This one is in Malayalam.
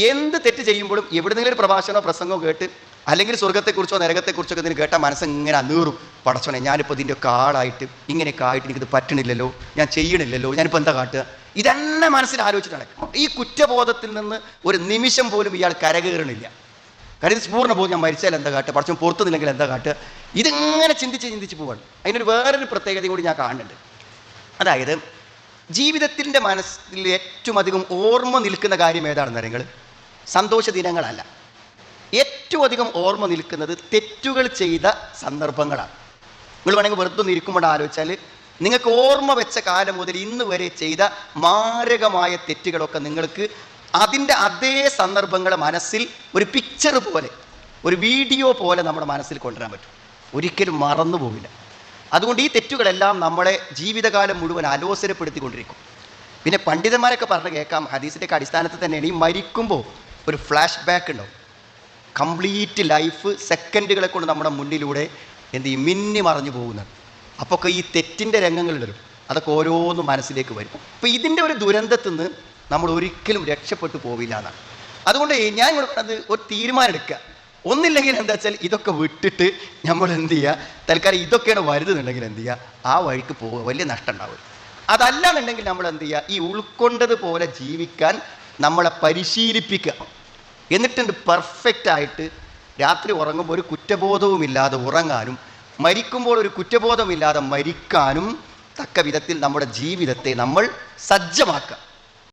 എന്ത് തെറ്റ് ചെയ്യുമ്പോഴും എവിടെന്നെങ്കിലും ഒരു പ്രഭാഷണമോ പ്രസംഗമോ കേട്ട് അല്ലെങ്കിൽ സ്വർഗത്തെക്കുറിച്ചോ നരകത്തെക്കുറിച്ചൊക്കെ ഇതിന് കേട്ടാൽ മനസ്സിങ്ങനെ അനീറും. പടച്ചോനെ, ഞാനിപ്പോൾ ഇതിൻ്റെയൊക്കെ ആളായിട്ട് ഇങ്ങനെയൊക്കെ ആയിട്ട് എനിക്കിത് പറ്റണില്ലല്ലോ, ഞാൻ ചെയ്യണില്ലല്ലോ, ഞാനിപ്പോൾ എന്താ കാട്ടുക? ഇതെന്നെ മനസ്സിൽ ആലോചിച്ചിട്ടാണ്. ഈ കുറ്റബോധത്തിൽ നിന്ന് ഒരു നിമിഷം പോലും ഇയാൾ കരകയറണില്ല. കാര്യം ഇത് പൂർണ്ണ ബോധം, ഞാൻ മരിച്ചാൽ എന്താ കാട്ടുക, പടച്ചോൻ പുറത്തുനില്ലെങ്കിൽ എന്താ കാട്ടുക, ഇതിങ്ങനെ ചിന്തിച്ച് പോവാണ്. അതിനൊരു വേറൊരു പ്രത്യേകതയും കൂടി ഞാൻ കാണുന്നുണ്ട്. അതായത് ജീവിതത്തിൻ്റെ മനസ്സിൽ ഏറ്റവും അധികം ഓർമ്മ നിൽക്കുന്ന കാര്യം ഏതാണെന്ന് നിങ്ങൾ, സന്തോഷ ദിനങ്ങളല്ല. ഏറ്റവും അധികം ഓർമ്മ നിൽക്കുന്നത് തെറ്റുകൾ ചെയ്ത സന്ദർഭങ്ങളാണ്. നിങ്ങൾ വേണമെങ്കിൽ വെറുതെ ഒന്ന് ഇരിക്കുമ്പോൾ ആലോചിച്ചാൽ നിങ്ങൾക്ക് ഓർമ്മ വെച്ച കാലം മുതൽ ഇന്ന് വരെ ചെയ്ത മാരകമായ തെറ്റുകളൊക്കെ നിങ്ങൾക്ക് അതിൻ്റെ അതേ സന്ദർഭങ്ങളെ മനസ്സിൽ ഒരു പിക്ചർ പോലെ, ഒരു വീഡിയോ പോലെ നമ്മുടെ മനസ്സിൽ കൊണ്ടുവരാൻ പറ്റും. ഒരിക്കലും മറന്നു പോകില്ല. അതുകൊണ്ട് ഈ തെറ്റുകളെല്ലാം നമ്മളെ ജീവിതകാലം മുഴുവൻ അലോസരപ്പെടുത്തിക്കൊണ്ടിരിക്കും. പിന്നെ പണ്ഡിതന്മാരൊക്കെ പറഞ്ഞ് കേൾക്കാം, ഹദീസിൻ്റെയൊക്കെ അടിസ്ഥാനത്തിൽ തന്നെയാണ് ഈ മരിക്കുമ്പോൾ ഒരു ഫ്ലാഷ് ബാക്ക് ഉണ്ടാവും. കംപ്ലീറ്റ് ലൈഫ് സെക്കൻഡുകളെ കൊണ്ട് നമ്മുടെ മുന്നിലൂടെ എന്ത് ചെയ്യും, മിന്നി മറഞ്ഞു പോകുന്നത്. അപ്പോൾ ഒക്കെ ഈ തെറ്റിൻ്റെ രംഗങ്ങളുണ്ടല്ലോ, അതൊക്കെ ഓരോന്ന് മനസ്സിലേക്ക് വരും. അപ്പോൾ ഇതിൻ്റെ ഒരു ദുരന്തത്തിൽ നിന്ന് നമ്മൾ ഒരിക്കലും രക്ഷപ്പെട്ടു പോവില്ല എന്നാണ്. അതുകൊണ്ട് ഞാൻ ഇവിടെ പറഞ്ഞത് ഒരു തീരുമാനം എടുക്കുക. ഒന്നില്ലെങ്കിൽ എന്താ വെച്ചാൽ ഇതൊക്കെ വിട്ടിട്ട് നമ്മൾ എന്ത് ചെയ്യുക, തൽക്കാലം ഇതൊക്കെയാണ് വരുന്നുണ്ടെങ്കിൽ എന്ത് ചെയ്യുക, ആ വഴിക്ക് പോവുക, വലിയ നഷ്ടം ഉണ്ടാവും. അതല്ലാന്നുണ്ടെങ്കിൽ നമ്മൾ എന്ത് ചെയ്യുക, ഈ ഉൾക്കൊണ്ടതുപോലെ ജീവിക്കാൻ നമ്മളെ പരിശീലിപ്പിക്കുക. എന്നിട്ടുണ്ട് പെർഫെക്റ്റ് ആയിട്ട് രാത്രി ഉറങ്ങുമ്പോൾ ഒരു കുറ്റബോധവുമില്ലാതെ ഉറങ്ങാനും മരിക്കുമ്പോൾ ഒരു കുറ്റബോധമില്ലാതെ മരിക്കാനും തക്ക വിധത്തിൽ നമ്മുടെ ജീവിതത്തെ നമ്മൾ സജ്ജമാക്കുക.